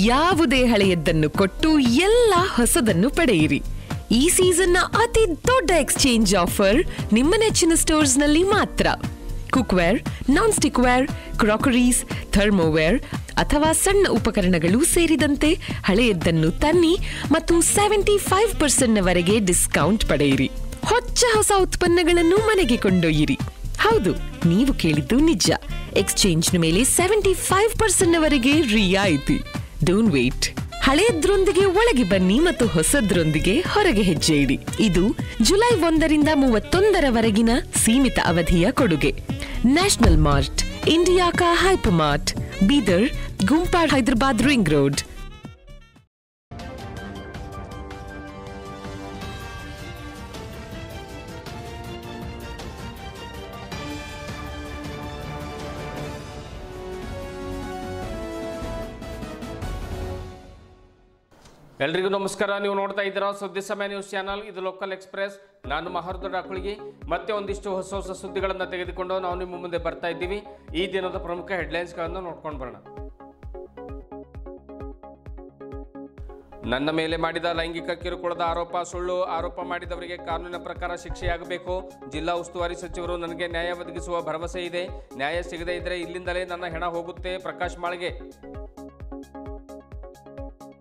ಯಾವುದೇ ಹಳೆಯದ್ದನ್ನು ಕೊಟ್ಟು ಎಲ್ಲ ಹೊಸದನ್ನು ಪಡೆಯಿರಿ. ಈ ಸೀಸನ್ನ ಅತಿ ದೊಡ್ಡ ಎಕ್ಸ್ಚೇಂಜ್ ಆಫರ್ ನಿಮ್ಮ ನೆಚ್ಚಿನ ಸ್ಟೋರ್ಸ್ನಲ್ಲಿ ಮಾತ್ರ. ಕುಕ್ವೇರ್, ನಾನ್ ಸ್ಟಿಕ್ ವೇರ್, ಕ್ರಾಕರೀಸ್, ಥರ್ಮೋವೇರ್ ಅಥವಾ ಸಣ್ಣ ಉಪಕರಣಗಳು ಸೇರಿದಂತೆ ಹಳೆಯದ್ದನ್ನು ತನ್ನಿ ಮತ್ತು 75% ಡಿಸ್ಕೌಂಟ್ ಪಡೆಯಿರಿ. ಹೊಸ ಉತ್ಪನ್ನಗಳನ್ನು ಮನೆಗೆ ಕೊಂಡೊಯ್ಯಿರಿ. ಹೌದು, ನೀವು ಕೇಳಿದ್ದು ನಿಜ. ಎಕ್ಸ್ಚೇಂಜ್ನ ಮೇಲೆ 75% ರಿಯಾಯಿತಿ. Don't wait. ಹಳೆಯದ್ರೊಂದಿಗೆ ಒಳಗೆ ಬನ್ನಿ ಮತ್ತು ಹೊಸದ್ರೊಂದಿಗೆ ಹೊರಗೆ ಹೆಜ್ಜೆ ಇಡಿ. ಇದು ಜುಲೈ 1ರಿಂದ 31ರವರೆಗಿನ ಸೀಮಿತ ಅವಧಿಯ ಕೊಡುಗೆ. ನ್ಯಾಷನಲ್ ಮಾರ್ಟ್, ಇಂಡಿಯಾ ಕಾ ಹೈಪರ್ ಮಾರ್ಟ್, ಬೀದರ್, ಗುಂಪಾಡ್, ಹೈದರಾಬಾದ್ ರಿಂಗ್ ರೋಡ್. ಎಲ್ರಿಗೂ ನಮಸ್ಕಾರ. ನೀವು ನೋಡ್ತಾ ಇದ್ದೀರಾ ಸುದ್ದಿ ಸಮಯ ನ್ಯೂಸ್ ಚಾನಲ್. ಇದು ಲೋಕಲ್ ಎಕ್ಸ್ಪ್ರೆಸ್. ನಾನು ಮಹರ್ದೊಡ್ಡ ಅಕುಳಿಗಿ. ಮತ್ತೆ ಒಂದಿಷ್ಟು ಹೊಸ ಸುದ್ದಿಗಳನ್ನು ತೆಗೆದುಕೊಂಡು ನಾವು ನಿಮ್ಮ ಮುಂದೆ ಬರ್ತಾ ಇದ್ದೀವಿ. ಈ ದಿನದ ಪ್ರಮುಖ ಹೆಡ್ಲೈನ್ಸ್ಗಳನ್ನು ನೋಡ್ಕೊಂಡು ಬರೋಣ. ನನ್ನ ಮೇಲೆ ಮಾಡಿದ ಲೈಂಗಿಕ ಕಿರುಕುಳದ ಆರೋಪ ಸುಳ್ಳು. ಆರೋಪ ಮಾಡಿದವರಿಗೆ ಕಾನೂನಿನ ಪ್ರಕಾರ ಶಿಕ್ಷೆಯಾಗಬೇಕು. ಜಿಲ್ಲಾ ಉಸ್ತುವಾರಿ ಸಚಿವರು ನನಗೆ ನ್ಯಾಯ ಒದಗಿಸುವ ಭರವಸೆ ಇದೆ. ನ್ಯಾಯ ಸಿಗದೇ ಇದ್ದರೆ ಇಲ್ಲಿಂದಲೇ ನನ್ನ ಹೆಣ ಹೋಗುತ್ತೆ. ಪ್ರಕಾಶ್ ಮಾಳ್ಗೆ.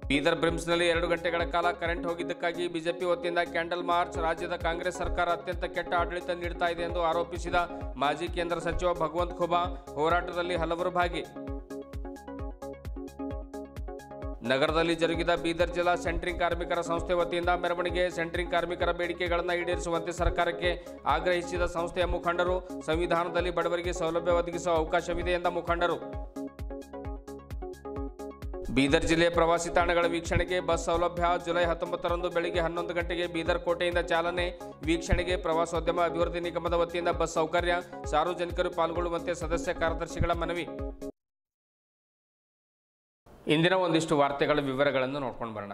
ಬೀದರ್ ಬ್ರಿಮ್ಸ್ನಲ್ಲಿ 2 ಗಂಟೆಗಳ ಕಾಲ ಕರೆಂಟ್ ಹೋಗಿದ್ದಕ್ಕಾಗಿ ಬಿಜೆಪಿ ವತಿಯಿಂದ ಕ್ಯಾಂಡಲ್ ಮಾರ್ಚ್. ರಾಜ್ಯದ ಕಾಂಗ್ರೆಸ್ ಸರ್ಕಾರ ಅತ್ಯಂತ ಕೆಟ್ಟ ಆಡಳಿತ ನೀಡುತ್ತಾ ಇದೆ ಎಂದು ಆರೋಪಿಸಿದ ಮಾಜಿ ಕೇಂದ್ರ ಸಚಿವ ಭಗವಂತ್ ಖುಬಾ. ಹೋರಾಟದಲ್ಲಿ ಹಲವರು ಭಾಗಿ. ನಗರದಲ್ಲಿ ಜರುಗಿದ ಬೀದರ್ ಜಿಲ್ಲಾ ಸೆಂಟ್ರಿಂಗ್ ಕಾರ್ಮಿಕರ ಸಂಸ್ಥೆ ವತಿಯಿಂದ ಮೆರವಣಿಗೆ. ಸೆಂಟ್ರಿಂಗ್ ಕಾರ್ಮಿಕರ ಬೇಡಿಕೆಗಳನ್ನು ಈಡೇರಿಸುವಂತೆ ಸರ್ಕಾರಕ್ಕೆ ಆಗ್ರಹಿಸಿದ ಸಂಸ್ಥೆಯ ಮುಖಂಡರು. ಸಂವಿಧಾನದಲ್ಲಿ ಬಡವರಿಗೆ ಸೌಲಭ್ಯ ಒದಗಿಸುವ ಅವಕಾಶವಿದೆ ಎಂದ ಮುಖಂಡರು. ಬೀದರ್ ಜಿಲ್ಲೆಯ ಪ್ರವಾಸಿ ತಾಣಗಳ ವೀಕ್ಷಣೆಗೆ ಬಸ್ ಸೌಲಭ್ಯ. ಜುಲೈ 19ರಂದು ಬೆಳಿಗ್ಗೆ 11 ಗಂಟೆಗೆ ಬೀದರ್ ಕೋಟೆಯಿಂದ ಚಾಲನೆ. ವೀಕ್ಷಣೆಗೆ ಪ್ರವಾಸೋದ್ಯಮ ಅಭಿವೃದ್ಧಿ ನಿಗಮದ ವತಿಯಿಂದ ಬಸ್ ಸೌಕರ್ಯ. ಸಾರ್ವಜನಿಕರು ಪಾಲ್ಗೊಳ್ಳುವಂತೆ ಸದಸ್ಯ ಕಾರ್ಯದರ್ಶಿಗಳ ಮನವಿ. ಇಂದಿನ ಒಂದಿಷ್ಟು ವಾರ್ತೆಗಳ ವಿವರಗಳನ್ನು ನೋಡ್ಕೊಂಡು ಬರೋಣ.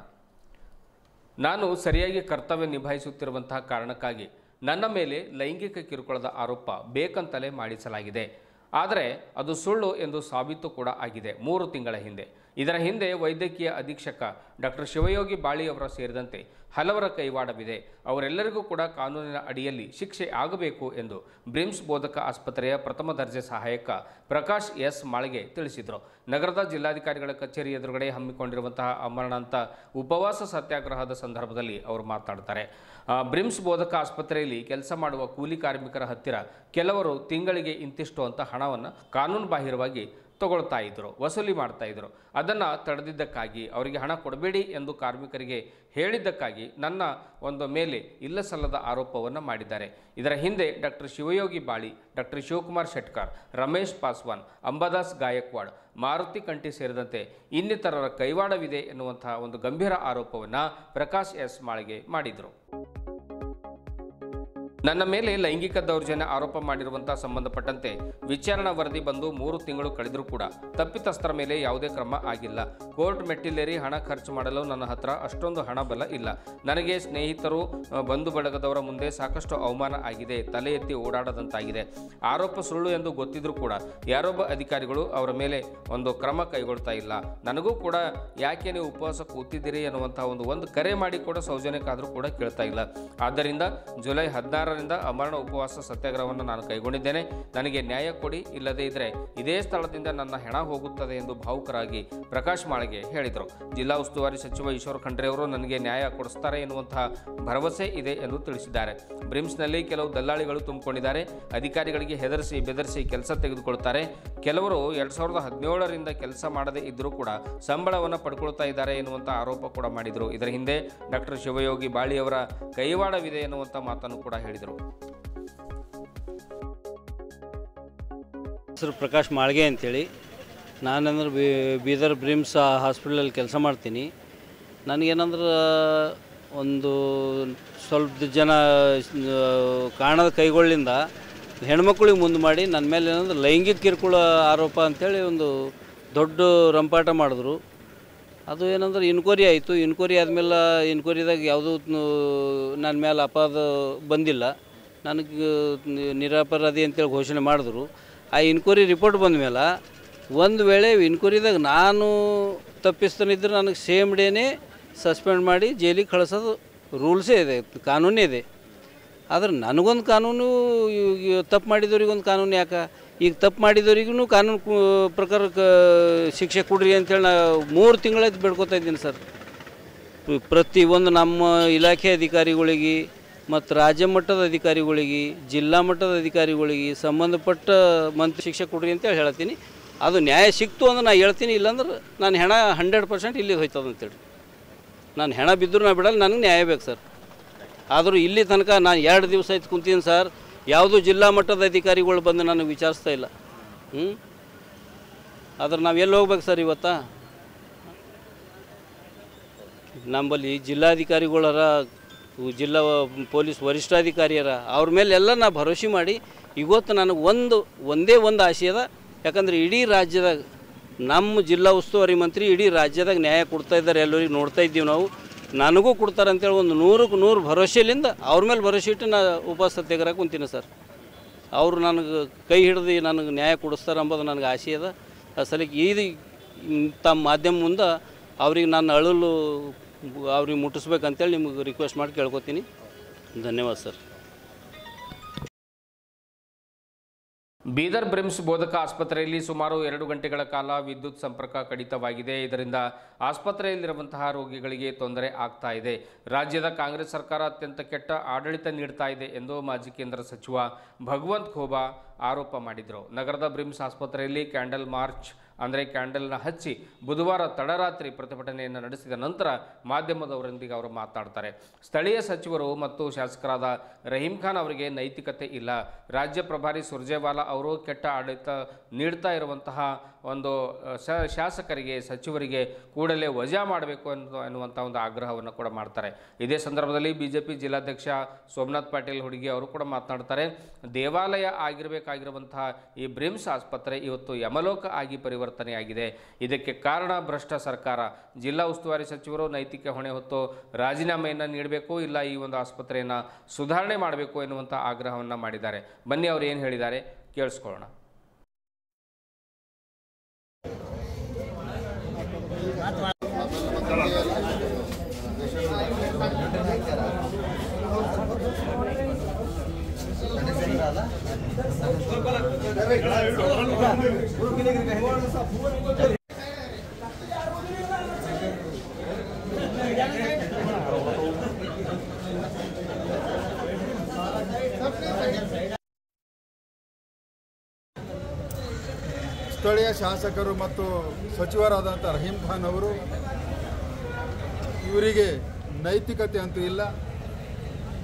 ನಾನು ಸರಿಯಾಗಿ ಕರ್ತವ್ಯ ನಿಭಾಯಿಸುತ್ತಿರುವಂತಹ ಕಾರಣಕ್ಕಾಗಿ ನನ್ನ ಮೇಲೆ ಲೈಂಗಿಕ ಕಿರುಕುಳದ ಆರೋಪ ಬೇಕಂತಲೇ ಮಾಡಿಸಲಾಗಿದೆ. ಆದರೆ ಅದು ಸುಳ್ಳು ಎಂದು ಸಾಬೀತು ಕೂಡ ಆಗಿದೆ 3 ತಿಂಗಳ ಹಿಂದೆ. ಇದರ ಹಿಂದೆ ವೈದ್ಯಕೀಯ ಅಧೀಕ್ಷಕ ಡಾಕ್ಟರ್ ಶಿವಯೋಗಿ ಬಾಳಿ ಅವರ ಸೇರಿದಂತೆ ಹಲವರ ಕೈವಾಡವಿದೆ. ಅವರೆಲ್ಲರಿಗೂ ಕೂಡ ಕಾನೂನಿನ ಅಡಿಯಲ್ಲಿ ಶಿಕ್ಷೆ ಆಗಬೇಕು ಎಂದು ಬ್ರಿಮ್ಸ್ ಬೋಧಕ ಆಸ್ಪತ್ರೆಯ ಪ್ರಥಮ ದರ್ಜೆ ಸಹಾಯಕ ಪ್ರಕಾಶ್ ಎಸ್ ಮಾಳ್ಗೆ ತಿಳಿಸಿದರು. ನಗರದ ಜಿಲ್ಲಾಧಿಕಾರಿಗಳ ಕಚೇರಿ ಎದುರುಗಡೆ ಹಮ್ಮಿಕೊಂಡಿರುವಂತಹ ಅಮರಣಾಂತ ಉಪವಾಸ ಸತ್ಯಾಗ್ರಹದ ಸಂದರ್ಭದಲ್ಲಿ ಅವರು ಮಾತನಾಡ್ತಾರೆ. ಬ್ರಿಮ್ಸ್ ಬೋಧಕ ಆಸ್ಪತ್ರೆಯಲ್ಲಿ ಕೆಲಸ ಮಾಡುವ ಕೂಲಿ ಕಾರ್ಮಿಕರ ಹತ್ತಿರ ಕೆಲವರು ತಿಂಗಳಿಗೆ ಇಂತಿಷ್ಟು ಅಂತ ಹಣವನ್ನು ಕಾನೂನು ಬಾಹಿರವಾಗಿ ತಗೊಳ್ತಾ ಇದ್ದರು, ವಸೂಲಿ ಮಾಡ್ತಾ ಇದ್ದರು. ಅದನ್ನು ತಡೆದಿದ್ದಕ್ಕಾಗಿ ಅವರಿಗೆ ಹಣ ಕೊಡಬೇಡಿ ಎಂದು ಕಾರ್ಮಿಕರಿಗೆ ಹೇಳಿದ್ದಕ್ಕಾಗಿ ನನ್ನ ಒಂದು ಮೇಲೆ ಇಲ್ಲ ಸಲ್ಲದ ಆರೋಪವನ್ನು ಮಾಡಿದ್ದಾರೆ. ಇದರ ಹಿಂದೆ ಡಾಕ್ಟರ್ ಶಿವಯೋಗಿ ಬಾಳಿ, ಡಾಕ್ಟರ್ ಶಿವಕುಮಾರ್ ಶೆಟ್ಕರ್, ರಮೇಶ್ ಪಾಸ್ವಾನ್, ಅಂಬಾದಾಸ್ ಗಾಯಕ್ವಾಡ್, ಮಾರುತಿ ಕಂಠಿ ಸೇರಿದಂತೆ ಇನ್ನಿತರರ ಕೈವಾಡವಿದೆ ಎನ್ನುವಂತಹ ಒಂದು ಗಂಭೀರ ಆರೋಪವನ್ನು ಪ್ರಕಾಶ್ ಎಸ್ ಮಾಳ್ಗೆ ಮಾಡಿದರು. ನನ್ನ ಮೇಲೆ ಲೈಂಗಿಕ ದೌರ್ಜನ್ಯ ಆರೋಪ ಮಾಡಿರುವಂತಹ ಸಂಬಂಧಪಟ್ಟಂತೆ ವಿಚಾರಣಾ ವರದಿ ಬಂದು 3 ತಿಂಗಳು ಕಳೆದರೂ ಕೂಡ ತಪ್ಪಿತಸ್ಥರ ಮೇಲೆ ಯಾವುದೇ ಕ್ರಮ ಆಗಿಲ್ಲ. ಕೋರ್ಟ್ ಮೆಟ್ಟಿಲೇರಿ ಹಣ ಖರ್ಚು ಮಾಡಲು ನನ್ನ ಹತ್ರ ಅಷ್ಟೊಂದು ಹಣ ಬಲ ಇಲ್ಲ. ನನಗೆ ಸ್ನೇಹಿತರು, ಬಂಧು ಬಳಗದವರ ಮುಂದೆ ಸಾಕಷ್ಟು ಅವಮಾನ ಆಗಿದೆ, ತಲೆ ಎತ್ತಿ ಓಡಾಡದಂತಾಗಿದೆ. ಆರೋಪ ಸುಳ್ಳು ಎಂದು ಗೊತ್ತಿದ್ರೂ ಕೂಡ ಯಾರೊಬ್ಬ ಅಧಿಕಾರಿಗಳು ಅವರ ಮೇಲೆ ಒಂದು ಕ್ರಮ ಕೈಗೊಳ್ತಾ ಇಲ್ಲ. ನನಗೂ ಕೂಡ ಯಾಕೆ ನೀವು ಉಪವಾಸ ಕೂತಿದ್ದೀರಿ ಎನ್ನುವಂತಹ ಒಂದು ಕರೆ ಮಾಡಿ ಕೂಡ ಸೌಜನ್ಯಕ್ಕಾದರೂ ಕೂಡ ಕೇಳ್ತಾ ಇಲ್ಲ. ಆದ್ದರಿಂದ ಜುಲೈ 16ರಿಂದ ಅಮರಣ ಉಪವಾಸ ಸತ್ಯಾಗ್ರಹವನ್ನು ನಾನು ಕೈಗೊಂಡಿದ್ದೇನೆ. ನನಗೆ ನ್ಯಾಯ ಕೊಡಿ, ಇಲ್ಲದೇ ಇದ್ದರೆ ಇದೇ ಸ್ಥಳದಿಂದ ನನ್ನ ಹೆಣ ಹೋಗುತ್ತದೆ ಎಂದು ಭಾವುಕರಾಗಿ ಪ್ರಕಾಶ್ ಮಾಳ್ಗೆ ಹೇಳಿದರು. ಜಿಲ್ಲಾ ಉಸ್ತುವಾರಿ ಸಚಿವ ಈಶ್ವರ್ ಖಂಡ್ರೆ ಅವರು ನನಗೆ ನ್ಯಾಯ ಕೊಡಿಸ್ತಾರೆ ಎನ್ನುವಂತಹ ಭರವಸೆ ಇದೆ ಎಂದು ತಿಳಿಸಿದ್ದಾರೆ. ಬ್ರಿಮ್ಸ್ನಲ್ಲಿ ಕೆಲವು ದಲ್ಲಾಳಿಗಳು ತುಂಬಿಕೊಂಡಿದ್ದಾರೆ. ಅಧಿಕಾರಿಗಳಿಗೆ ಹೆದರಿಸಿ ಬೆದರಿಸಿ ಕೆಲಸ ತೆಗೆದುಕೊಳ್ತಾರೆ. ಕೆಲವರು 2017ರಿಂದ ಕೆಲಸ ಮಾಡದೇ ಇದ್ದರೂ ಕೂಡ ಸಂಬಳವನ್ನು ಪಡ್ಕೊಳ್ತಾ ಇದ್ದಾರೆ ಎನ್ನುವಂಥ ಆರೋಪ ಕೂಡ ಮಾಡಿದರು. ಇದರ ಹಿಂದೆ ಡಾಕ್ಟರ್ ಶಿವಯೋಗಿ ಬಾಳಿ ಅವರ ಕೈವಾಡವಿದೆ ಎನ್ನುವಂಥ ಮಾತನ್ನು ಕೂಡ ಹೇಳಿದರು. ಹೆಸರು ಪ್ರಕಾಶ್ ಮಾಳ್ಗೆ ಅಂತೇಳಿ. ನಾನಂದ್ರೆ ಬೀದರ್ ಬ್ರಿಮ್ಸ್ ಹಾಸ್ಪಿಟಲಲ್ಲಿ ಕೆಲಸ ಮಾಡ್ತೀನಿ. ನನಗೇನಂದ್ರೆ ಒಂದು ಸ್ವಲ್ಪ ಜನ ಕಾರಣದ ಕೈಗಳಿಂದ ಹೆಣ್ಮಕ್ಳಿಗೆ ಮುಂದೆ ಮಾಡಿ ನನ್ನ ಮೇಲೆ ಏನಂದ್ರೆ ಲೈಂಗಿಕ ಕಿರುಕುಳ ಆರೋಪ ಅಂಥೇಳಿ ಒಂದು ದೊಡ್ಡ ರಂಪಾಟ ಮಾಡಿದ್ರು. ಅದು ಏನಂದ್ರೆ ಇನ್ಕ್ವೈರಿ ಆಯಿತು. ಇನ್ಕ್ವೈರಿ ಆದಮೇಲೆ ಇನ್ಕ್ವೈರಿದಾಗ ಯಾವುದೂ ನನ್ನ ಮೇಲೆ ಅಪರಾಧ ಬಂದಿಲ್ಲ. ನನಗೆ ನಿರಪರಾಧಿ ಅಂತೇಳಿ ಘೋಷಣೆ ಮಾಡಿದ್ರು. ಆ ಇನ್ಕ್ವೈರಿ ರಿಪೋರ್ಟ್ ಬಂದ ಮೇಲೆ ಒಂದು ವೇಳೆ ಇನ್ಕ್ವೈರಿದಾಗ ನಾನು ತಪ್ಪಿಸ್ತನಿದ್ರೆ ನನಗೆ ಸೇಮ್ ಡೇನೇ ಸಸ್ಪೆಂಡ್ ಮಾಡಿ ಜೈಲಿಗೆ ಕಳಿಸೋದು ರೂಲ್ಸೇ ಇದೆ, ಕಾನೂನೇ ಇದೆ. ಆದ್ರೆ ನನಗೊಂದು ಕಾನೂನು, ತಪ್ಪು ಮಾಡಿದವ್ರಿಗೊಂದು ಕಾನೂನು ಯಾಕೆ? ಈಗ ತಪ್ಪು ಮಾಡಿದವ್ರಿಗೂ ಕಾನೂನು ಪ್ರಕಾರ ಶಿಕ್ಷೆ ಕೊಡ್ರಿ ಅಂತೇಳಿ ನಾ 3 ತಿಂಗಳಾಯ್ತು ಬೇಡ್ಕೊತಾ ಇದ್ದೀನಿ ಸರ್. ಪ್ರತಿಯೊಂದು ನಮ್ಮ ಇಲಾಖೆ ಅಧಿಕಾರಿಗಳಿಗೆ ಮತ್ತು ರಾಜ್ಯ ಮಟ್ಟದ ಅಧಿಕಾರಿಗಳಿಗೆ, ಜಿಲ್ಲಾ ಮಟ್ಟದ ಅಧಿಕಾರಿಗಳಿಗೆ, ಸಂಬಂಧಪಟ್ಟ ಮಂತ್ರಿ ಶಿಕ್ಷೆ ಕೊಡ್ರಿ ಅಂತೇಳಿ ಹೇಳ್ತೀನಿ. ಅದು ನ್ಯಾಯ ಸಿಕ್ತು ಅಂದ್ರೆ ನಾನು ಹೇಳ್ತೀನಿ, ಇಲ್ಲಾಂದ್ರೆ ನಾನು ಹೆಣ 100% ಇಲ್ಲಿ ಹೋಯ್ತದ ಅಂತೇಳಿ. ನಾನು ಹೆಣ ಬಿದ್ದರೂ ನಾ ಬಿಡಲ್ಲ, ನನಗೆ ನ್ಯಾಯ ಬೇಕು ಸರ್. ಆದರೂ ಇಲ್ಲಿ ತನಕ ನಾನು 2 ದಿವಸ ಆಯ್ತು ಕುಂತೀನಿ ಸರ್, ಯಾವುದೂ ಜಿಲ್ಲಾ ಮಟ್ಟದ ಅಧಿಕಾರಿಗಳು ಬಂದು ನನಗೆ ವಿಚಾರಿಸ್ತಾ ಇಲ್ಲ. ಆದ್ರೆ ನಾವು ಎಲ್ಲಿ ಹೋಗ್ಬೇಕು ಸರ್ ಇವತ್ತ? ನಮ್ಮಲ್ಲಿ ಜಿಲ್ಲಾಧಿಕಾರಿಗಳರ, ಜಿಲ್ಲಾ ಪೊಲೀಸ್ ವರಿಷ್ಠಾಧಿಕಾರಿಯರ, ಅವ್ರ ಮೇಲೆ ಎಲ್ಲ ನಾ ಭರೋಸೆ ಮಾಡಿ ಇವತ್ತು ನನಗೆ ಒಂದೇ ಒಂದು ಆಸೆ ಅದ. ಯಾಕಂದರೆ ಇಡೀ ರಾಜ್ಯದಾಗ ನಮ್ಮ ಜಿಲ್ಲಾ ಉಸ್ತುವಾರಿ ಮಂತ್ರಿ ಇಡೀ ರಾಜ್ಯದಾಗ ನ್ಯಾಯ ಕೊಡ್ತಾ ಇದ್ದಾರೆ, ಎಲ್ಲರಿಗೆ ನೋಡ್ತಾ ಇದ್ದೀವಿ ನಾವು. ನನಗೂ ಕೊಡ್ತಾರೆ ಅಂತೇಳಿ ಒಂದು 100ಕ್ಕೆ 100 ಭರವಸೆಯಿಂದ ಅವ್ರ ಮೇಲೆ ಭರವಸೆ ಇಟ್ಟು ನಾ ಉಪವಾಸ ಸತ್ಯಾಗ್ರಹ ಕುಂತೀನಿ ಸರ್. ಅವರು ನನಗೆ ಕೈ ಹಿಡಿದು ನನಗೆ ನ್ಯಾಯ ಕೊಡಿಸ್ತಾರೆ ಅಂಬೋದು ನನಗೆ ಆಸೆ ಅದ. ಸಲಕ್ಕೆ ತಮ್ಮ ಮಾಧ್ಯಮ ಮುಂದೆ ಅವ್ರಿಗೆ ನಾನು ಅಳಲು ಅವ್ರಿಗೆ ಮುಟ್ಟಿಸ್ಬೇಕಂತೇಳಿ ನಿಮಗೆ ರಿಕ್ವೆಸ್ಟ್ ಮಾಡಿ ಕೇಳ್ಕೊತೀನಿ. ಧನ್ಯವಾದ ಸರ್. ಬೀದರ್ ಬ್ರಿಮ್ಸ್ ಬೋಧಕ ಆಸ್ಪತ್ರೆಯಲ್ಲಿ ಸುಮಾರು 2 ಗಂಟೆಗಳ ಕಾಲ ವಿದ್ಯುತ್ ಸಂಪರ್ಕ ಕಡಿತವಾಗಿದೆ. ಇದರಿಂದ ಆಸ್ಪತ್ರೆಯಲ್ಲಿರುವಂತಹ ರೋಗಿಗಳಿಗೆ ತೊಂದರೆ ಆಗ್ತಾ ಇದೆ. ರಾಜ್ಯದ ಕಾಂಗ್ರೆಸ್ ಸರ್ಕಾರ ಅತ್ಯಂತ ಕೆಟ್ಟ ಆಡಳಿತ ನೀಡ್ತಾ ಇದೆ ಎಂದು ಮಾಜಿ ಕೇಂದ್ರ ಸಚಿವ ಭಗವಂತ್ ಖೋಬಾ ಆರೋಪ ಮಾಡಿದರು. ನಗರದ ಬ್ರಿಮ್ಸ್ ಆಸ್ಪತ್ರೆಯಲ್ಲಿ ಕ್ಯಾಂಡಲ್ ಮಾರ್ಚ್ ಅಂದರೆ ಕ್ಯಾಂಡಲ್ನ ಹಚ್ಚಿ ಬುಧವಾರ ತಡರಾತ್ರಿ ಪ್ರತಿಭಟನೆಯನ್ನು ನಡೆಸಿದ ನಂತರ ಮಾಧ್ಯಮದವರೊಂದಿಗೆ ಅವರು ಮಾತನಾಡ್ತಾರೆ. ಸ್ಥಳೀಯ ಸಚಿವರು ಮತ್ತು ಶಾಸಕರಾದ ರಹೀಂ ಖಾನ್ ಅವರಿಗೆ ನೈತಿಕತೆ ಇಲ್ಲ. ರಾಜ್ಯ ಪ್ರಭಾರಿ ಸುರ್ಜೇವಾಲಾ ಅವರು ಕೆಟ್ಟ ಆಡಳಿತ ನೀಡ್ತಾ ಇರುವಂತಹ ಒಂದು ಶಾಸಕರಿಗೆ, ಸಚಿವರಿಗೆ ಕೂಡಲೇ ವಜಾ ಮಾಡಬೇಕು ಎನ್ನುವಂಥ ಒಂದು ಆಗ್ರಹವನ್ನು ಕೂಡ ಮಾಡ್ತಾರೆ. ಇದೇ ಸಂದರ್ಭದಲ್ಲಿ ಬಿಜೆಪಿ ಜಿಲ್ಲಾಧ್ಯಕ್ಷ ಸೋಮನಾಥ್ ಪಾಟೀಲ್ ಹುಡುಗಿ ಅವರು ಕೂಡ ಮಾತನಾಡ್ತಾರೆ. ದೇವಾಲಯ ಆಗಿರಬೇಕಾಗಿರುವಂತಹ ಈ ಬ್ರಿಮ್ಸ್ ಆಸ್ಪತ್ರೆ ಇವತ್ತು ಯಮಲೋಕ ಆಗಿ ಪರಿವರ್ತನೆಯಾಗಿದೆ. ಇದಕ್ಕೆ ಕಾರಣ ಭ್ರಷ್ಟ ಸರ್ಕಾರ. ಜಿಲ್ಲಾ ಉಸ್ತುವಾರಿ ಸಚಿವರು ನೈತಿಕ ಹೊಣೆ ಹೊತ್ತು ರಾಜೀನಾಮೆಯನ್ನು ನೀಡಬೇಕು, ಇಲ್ಲ ಈ ಒಂದು ಆಸ್ಪತ್ರೆಯನ್ನು ಸುಧಾರಣೆ ಮಾಡಬೇಕು ಎನ್ನುವಂಥ ಆಗ್ರಹವನ್ನು ಮಾಡಿದ್ದಾರೆ. ಬನ್ನಿ ಅವರು ಏನು ಹೇಳಿದ್ದಾರೆ ಕೇಳಿಸ್ಕೊಳ್ಳೋಣ. ಸ್ಥಳೀಯ ಶಾಸಕರು ಮತ್ತು ಸಚಿವರಾದಂಥ ರಹೀಂ ಖಾನ್ ಅವರು, ಇವರಿಗೆ ನೈತಿಕತೆ ಅಂತೂ ಇಲ್ಲ.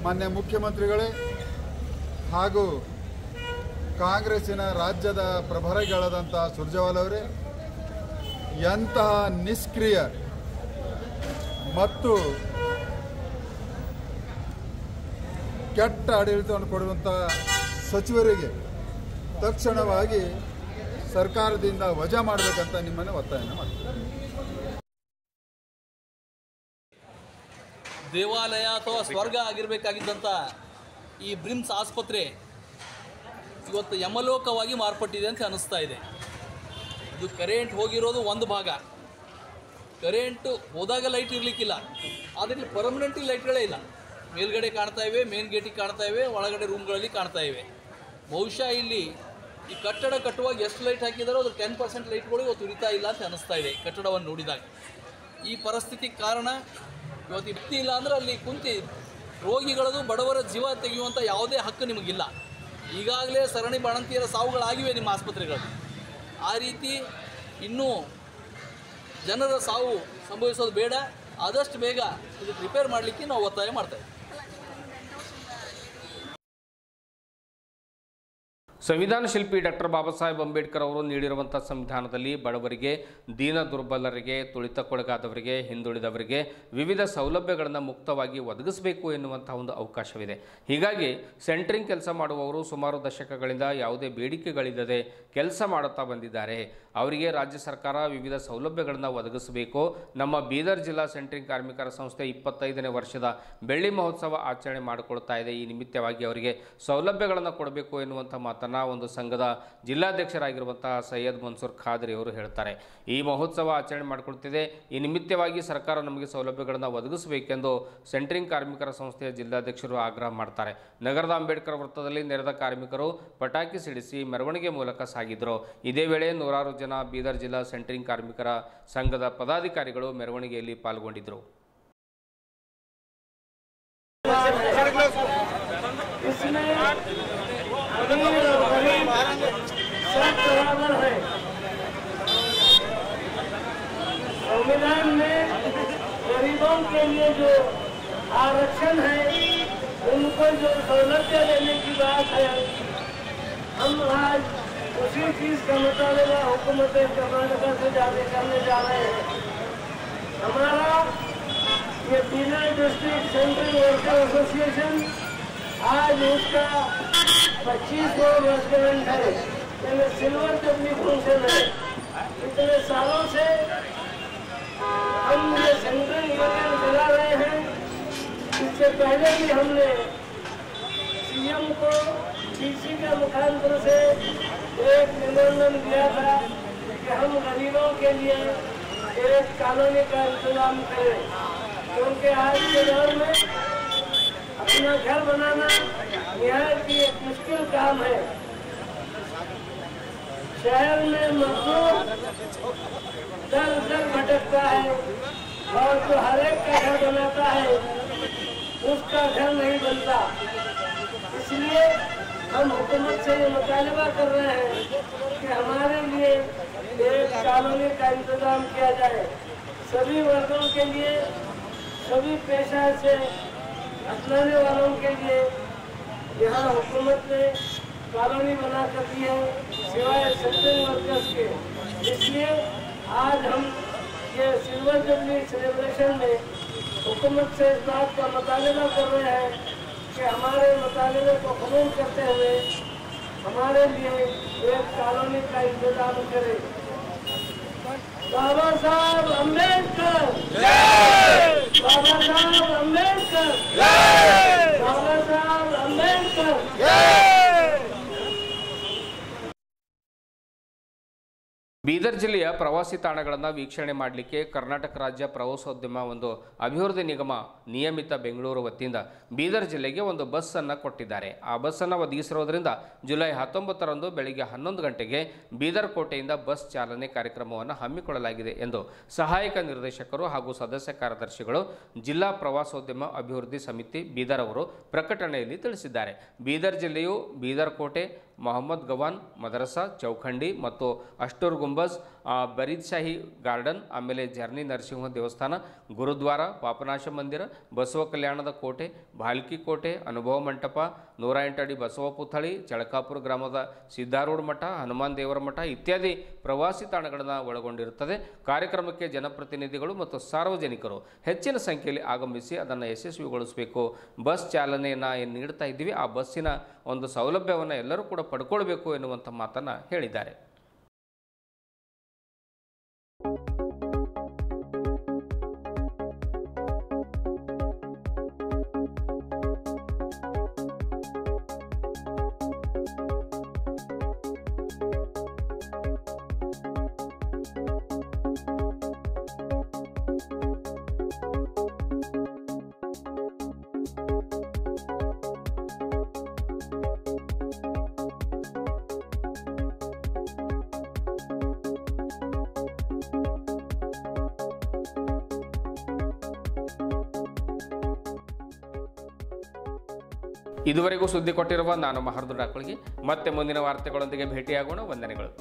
ಮಾನ್ಯ ಮುಖ್ಯಮಂತ್ರಿಗಳೇ ಹಾಗೂ ಕಾಂಗ್ರೆಸ್ಸಿನ ರಾಜ್ಯದ ಪ್ರಭಾರಿಗಳಾದಂಥ ಸುರ್ಜೇವಾಲಾ ಅವರೇ, ಎಂತಹ ನಿಷ್ಕ್ರಿಯ ಮತ್ತು ಕೆಟ್ಟ ಆಡಳಿತವನ್ನು ಕೊಡುವಂಥ ಸಚಿವರಿಗೆ ತಕ್ಷಣವಾಗಿ ಸರ್ಕಾರದಿಂದ ವಜಾ ಮಾಡಬೇಕಂತ ನಿಮ್ಮನ್ನು ಒತ್ತಾಯನ ಮಾಡ್ತಾರೆ. ದೇವಾಲಯ ಅಥವಾ ಸ್ವರ್ಗ ಆಗಿರಬೇಕಾಗಿದ್ದಂಥ ಈ ಬ್ರಿಮ್ಸ್ ಆಸ್ಪತ್ರೆ ಇವತ್ತು ಯಮಲೋಕವಾಗಿ ಮಾರ್ಪಟ್ಟಿದೆ ಅಂತ ಅನ್ನಿಸ್ತಾ ಇದೆ. ಇದು ಕರೆಂಟ್ ಹೋಗಿರೋದು ಒಂದು ಭಾಗ. ಕರೆಂಟು ಹೋದಾಗ ಲೈಟ್ ಇರಲಿಕ್ಕಿಲ್ಲ, ಆದರೆ ಪರ್ಮನೆಂಟ್ಲಿ ಲೈಟ್ಗಳೇ ಇಲ್ಲ. ಮೇಲ್ಗಡೆ ಕಾಣ್ತಾ ಇವೆ, ಮೇನ್ ಗೇಟಿಗೆ ಕಾಣ್ತಾ ಇವೆ, ಒಳಗಡೆ ರೂಮ್ಗಳಲ್ಲಿ ಕಾಣ್ತಾ ಇವೆ. ಬಹುಶಃ ಇಲ್ಲಿ ಈ ಕಟ್ಟಡ ಕಟ್ಟುವಾಗ ಎಷ್ಟು ಲೈಟ್ ಹಾಕಿದಾರೋ ಅದ್ರ 10% ಲೈಟ್ಗಳು ಇವತ್ತು ಉರಿತಾ ಇಲ್ಲ ಅಂತ ಅನ್ನಿಸ್ತಾ ಇದೆ ಕಟ್ಟಡವನ್ನು ನೋಡಿದಾಗ. ಈ ಪರಿಸ್ಥಿತಿ ಕಾರಣ ಇವತ್ತು ವ್ಯಕ್ತಿ ಇಲ್ಲ ಅಂದರೆ ಅಲ್ಲಿ ಕುಂತು ರೋಗಿಗಳದು ಬಡವರ ಜೀವ ತೆಗೆಯುವಂಥ ಯಾವುದೇ ಹಕ್ಕು ನಿಮಗಿಲ್ಲ. ಈಗಾಗಲೇ ಸರಣಿ ಬಾಣಂತಿಯರ ಸಾವುಗಳಾಗಿವೆ ನಿಮ್ಮ ಆಸ್ಪತ್ರೆಗಳು. ಆ ರೀತಿ ಇನ್ನೂ ಜನರ ಸಾವು ಸಂಭವಿಸೋದು ಬೇಡ. ಆದಷ್ಟು ಬೇಗ ಇದಕ್ಕೆ ರಿಪೇರ್ ಮಾಡಲಿಕ್ಕೆ ನಾವು ಒತ್ತಾಯ ಮಾಡ್ತೇವೆ. ಸಂವಿಧಾನ ಶಿಲ್ಪಿ ಡಾಕ್ಟರ್ ಬಾಬಾ ಸಾಹೇಬ್ ಅಂಬೇಡ್ಕರ್ ಅವರು ನೀಡಿರುವಂಥ ಸಂವಿಧಾನದಲ್ಲಿ ಬಡವರಿಗೆ, ದೀನ ದುರ್ಬಲರಿಗೆ, ತುಳಿತಕ್ಕೊಳಗಾದವರಿಗೆ, ಹಿಂದುಳಿದವರಿಗೆ ವಿವಿಧ ಸೌಲಭ್ಯಗಳನ್ನು ಮುಕ್ತವಾಗಿ ಒದಗಿಸಬೇಕು ಎನ್ನುವಂಥ ಒಂದು ಅವಕಾಶವಿದೆ. ಹೀಗಾಗಿ ಸೆಂಟ್ರಿಂಗ್ ಕೆಲಸ ಮಾಡುವವರು ಸುಮಾರು ದಶಕಗಳಿಂದ ಯಾವುದೇ ಬೇಡಿಕೆಗಳಿಲ್ಲದೆ ಕೆಲಸ ಮಾಡುತ್ತಾ ಬಂದಿದ್ದಾರೆ. ಅವರಿಗೆ ರಾಜ್ಯ ಸರ್ಕಾರ ವಿವಿಧ ಸೌಲಭ್ಯಗಳನ್ನು ಒದಗಿಸಬೇಕು. ನಮ್ಮ ಬೀದರ್ ಜಿಲ್ಲಾ ಸೆಂಟ್ರಿಂಗ್ ಕಾರ್ಮಿಕರ ಸಂಸ್ಥೆ 25ನೇ ವರ್ಷದ ಬೆಳ್ಳಿ ಮಹೋತ್ಸವ ಆಚರಣೆ ಮಾಡಿಕೊಳ್ತಾ ಇದೆ. ಈ ನಿಮಿತ್ತವಾಗಿ ಅವರಿಗೆ ಸೌಲಭ್ಯಗಳನ್ನು ಕೊಡಬೇಕು ಎನ್ನುವಂಥ ಮಾತನ್ನು ಒಂದು ಸಂಘದ ಜಿಲ್ಲಾಧ್ಯಕ್ಷರಾಗಿರುವಂತಹ ಸೈಯದ್ ಮನ್ಸೂರ್ ಖಾದ್ರಿ ಅವರು ಹೇಳ್ತಾರೆ. ಈ ಮಹೋತ್ಸವ ಆಚರಣೆ ಮಾಡಿಕೊಳ್ತಿದೆ. ಈ ನಿಮಿತ್ತವಾಗಿ ಸರ್ಕಾರ ನಮಗೆ ಸೌಲಭ್ಯಗಳನ್ನು ಒದಗಿಸಬೇಕೆಂದು ಸೆಂಟ್ರಿಂಗ್ ಕಾರ್ಮಿಕರ ಸಂಸ್ಥೆಯ ಜಿಲ್ಲಾಧ್ಯಕ್ಷರು ಆಗ್ರಹ ಮಾಡ್ತಾರೆ. ನಗರದ ಅಂಬೇಡ್ಕರ್ ವೃತ್ತದಲ್ಲಿ ನೆರೆದ ಕಾರ್ಮಿಕರು ಪಟಾಕಿ ಸಿಡಿಸಿ ಮೆರವಣಿಗೆ ಮೂಲಕ ಸಾಗಿದ್ರು. ಇದೇ ವೇಳೆ ನೂರಾರು ಜನ ಬೀದರ್ ಜಿಲ್ಲಾ ಸೆಂಟ್ರಿಂಗ್ ಕಾರ್ಮಿಕರ ಸಂಘದ ಪದಾಧಿಕಾರಿಗಳು ಮೆರವಣಿಗೆಯಲ್ಲಿ ಪಾಲ್ಗೊಂಡಿದ್ದರು. संविधान में गरीबों के लिए जो आरक्षण है, उनको जो सौलभ्य देने की बात है, हम आज उसी चीज का मुताबिक हुकूमत कर्नाटक से जारी करने जा रहे हैं. हमारा ये Bidar district central worker association आज उसका 25वां वर्षगांठ है. यानी सिल्वर जुबली फंक्शन है. इतने सालों से हम ये सेंट्रल यूनियन चला रहे हैं. इससे पहले भी हमने सीएम को डीसी के मुखांतर से एक निबंधन दिया था कि हम गरीबों के लिए एक कॉलोनी का इंतजाम करें, क्योंकि आज के दौर में अपना घर बनाना निहायत ही एक मुश्किल काम है. शहर में मजदूर दर दर भटकता है और जो हर एक का घर बनाता है उसका घर नहीं बनता. इसलिए हम हुकूमत से ये मुतालबा कर रहे हैं कि हमारे लिए एक कॉलोनी का इंतजाम किया जाए. सभी वर्गों के लिए, सभी पेशा से अपनाने वालों के लिए यहाँ हुकूमत ने कॉलोनी बना कर दी है, सिवाय सेंट्रल वर्कर्स के. इसलिए आज हम ये सिल्वर जुबली सेलिब्रेशन में हुकूमत से इस बात का मुतालबा कर रहे हैं कि हमारे मुतालबे को कबूल करते हुए हमारे लिए एक कॉलोनी का इंतजाम करें. बाबा साहब अम्बेडकर, बाबा साहब अम्बेडकर, बाबा साहब अम्बेडकर. ಬೀದರ್ ಜಿಲ್ಲೆಯ ಪ್ರವಾಸಿ ತಾಣಗಳನ್ನು ವೀಕ್ಷಣೆ ಮಾಡಲಿಕ್ಕೆ ಕರ್ನಾಟಕ ರಾಜ್ಯ ಪ್ರವಾಸೋದ್ಯಮ ಒಂದು ಅಭಿವೃದ್ಧಿ ನಿಗಮ ನಿಯಮಿತ ಬೆಂಗಳೂರು ವತಿಯಿಂದ ಬೀದರ್ ಜಿಲ್ಲೆಗೆ ಒಂದು ಬಸ್ಸನ್ನು ಕೊಟ್ಟಿದ್ದಾರೆ. ಆ ಬಸ್ಸನ್ನು ಒದಗಿಸಿರೋದ್ರಿಂದ ಜುಲೈ 19ರಂದು ಬೆಳಗ್ಗೆ 11 ಗಂಟೆಗೆ ಬೀದರ್ ಕೋಟೆಯಿಂದ ಬಸ್ ಚಾಲನೆ ಕಾರ್ಯಕ್ರಮವನ್ನು ಹಮ್ಮಿಕೊಳ್ಳಲಾಗಿದೆ ಎಂದು ಸಹಾಯಕ ನಿರ್ದೇಶಕರು ಹಾಗೂ ಸದಸ್ಯ ಕಾರ್ಯದರ್ಶಿಗಳು ಜಿಲ್ಲಾ ಪ್ರವಾಸೋದ್ಯಮ ಅಭಿವೃದ್ಧಿ ಸಮಿತಿ ಬೀದರ್ ಅವರು ಪ್ರಕಟಣೆಯಲ್ಲಿ ತಿಳಿಸಿದ್ದಾರೆ. ಬೀದರ್ ಜಿಲ್ಲೆಯು ಬೀದರ್ ಕೋಟೆ, ಮೊಹಮ್ಮದ್ ಗವಾನ್ ಮದರಸಾ, ಚೌಖಂಡಿ ಮತ್ತು ಅಷ್ಟೂರ್ ಗುಂಬಜ್, ಬರೀದ್ಶಾಹಿ ಗಾರ್ಡನ್, ಆಮೇಲೆ ಜರ್ನಿ ನರಸಿಂಹ ದೇವಸ್ಥಾನ, ಗುರುದ್ವಾರ, ಪಾಪನಾಶ ಮಂದಿರ, ಬಸವ ಕಲ್ಯಾಣದ ಕೋಟೆ, ಭಾಲ್ಕಿ ಕೋಟೆ, ಅನುಭವ ಮಂಟಪ, 108 ಅಡಿ ಬಸವ ಪುತ್ಥಳಿ, ಚಳಕಾಪುರ ಗ್ರಾಮದ ಸಿದ್ದಾರೂಢ ಮಠ, ಹನುಮಾನ್ ದೇವರ ಮಠ ಇತ್ಯಾದಿ ಪ್ರವಾಸಿ ತಾಣಗಳನ್ನು ಒಳಗೊಂಡಿರುತ್ತದೆ. ಕಾರ್ಯಕ್ರಮಕ್ಕೆ ಜನಪ್ರತಿನಿಧಿಗಳು ಮತ್ತು ಸಾರ್ವಜನಿಕರು ಹೆಚ್ಚಿನ ಸಂಖ್ಯೆಯಲ್ಲಿ ಆಗಮಿಸಿ ಅದನ್ನು ಯಶಸ್ವಿಗೊಳಿಸಬೇಕು. ಬಸ್ ಚಾಲನೆಯನ್ನು ಏನು ನೀಡ್ತಾ ಇದ್ದೀವಿ ಆ ಬಸ್ಸಿನ ಒಂದು ಸೌಲಭ್ಯವನ್ನು ಎಲ್ಲರೂ ಕೂಡ ಪಡ್ಕೊಳ್ಬೇಕು ಎನ್ನುವಂಥ ಮಾತನ್ನು ಹೇಳಿದ್ದಾರೆ. ಇದುವರೆಗೂ ಸುದ್ದಿ ಕೊಟ್ಟಿರುವ ನಾನು ಮಹರ್ದು ಡಾಕ್ಳಿಗೆ ಮತ್ತೆ ಮುಂದಿನ ವಾರ್ತೆಗಳೊಂದಿಗೆ ಭೇಟಿಯಾಗೋಣ. ವಂದನೆಗಳು.